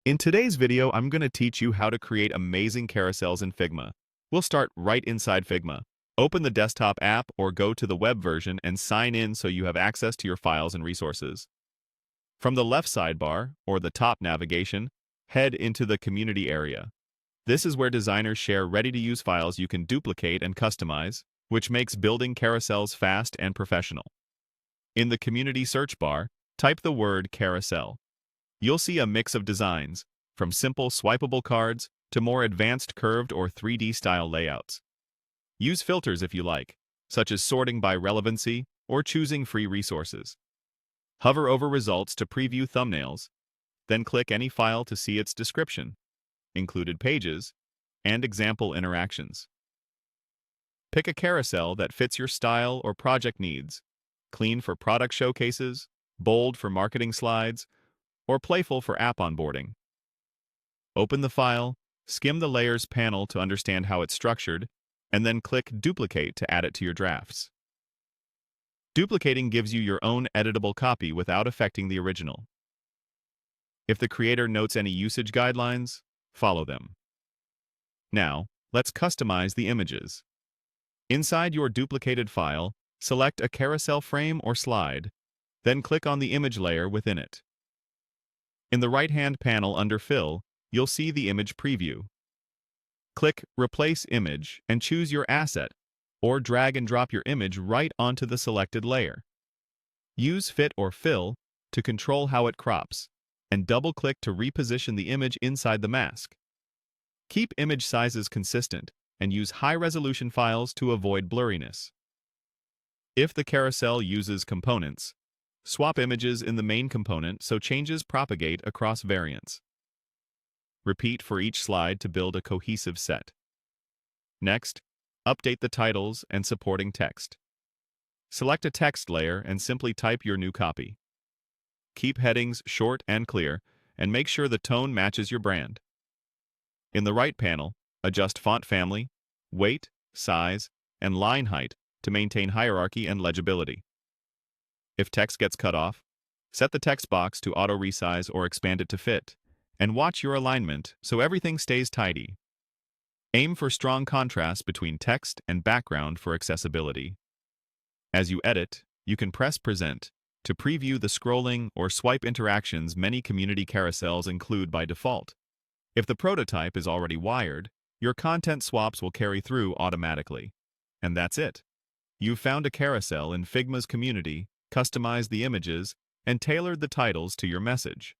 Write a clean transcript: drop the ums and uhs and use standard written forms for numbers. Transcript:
In today's video, I'm going to teach you how to create amazing carousels in Figma. We'll start right inside Figma. Open the desktop app or go to the web version and sign in so you have access to your files and resources. From the left sidebar, or the top navigation, head into the community area. This is where designers share ready-to-use files you can duplicate and customize, which makes building carousels fast and professional. In the community search bar, type the word carousel. You'll see a mix of designs, from simple swipeable cards to more advanced curved or 3D style layouts. Use filters if you like, such as sorting by relevancy or choosing free resources. Hover over results to preview thumbnails, then click any file to see its description, included pages, and example interactions. Pick a carousel that fits your style or project needs, clean for product showcases, bold for marketing slides, or playful for app onboarding. Open the file, skim the Layers panel to understand how it's structured, and then click Duplicate to add it to your drafts. Duplicating gives you your own editable copy without affecting the original. If the creator notes any usage guidelines, follow them. Now, let's customize the images. Inside your duplicated file, select a carousel frame or slide, then click on the image layer within it. In the right-hand panel under Fill, you'll see the image preview. Click Replace Image and choose your asset, or drag and drop your image right onto the selected layer. Use Fit or Fill to control how it crops, and double-click to reposition the image inside the mask. Keep image sizes consistent and use high-resolution files to avoid blurriness. If the carousel uses components, swap images in the main component so changes propagate across variants. Repeat for each slide to build a cohesive set. Next, update the titles and supporting text. Select a text layer and simply type your new copy. Keep headings short and clear, and make sure the tone matches your brand. In the right panel, adjust font family, weight, size, and line height to maintain hierarchy and legibility. If text gets cut off, set the text box to auto-resize or expand it to fit, and watch your alignment so everything stays tidy. Aim for strong contrast between text and background for accessibility. As you edit, you can press Present to preview the scrolling or swipe interactions many community carousels include by default. If the prototype is already wired, your content swaps will carry through automatically. And that's it. You've found a carousel in Figma's community, customized the images, and tailored the titles to your message.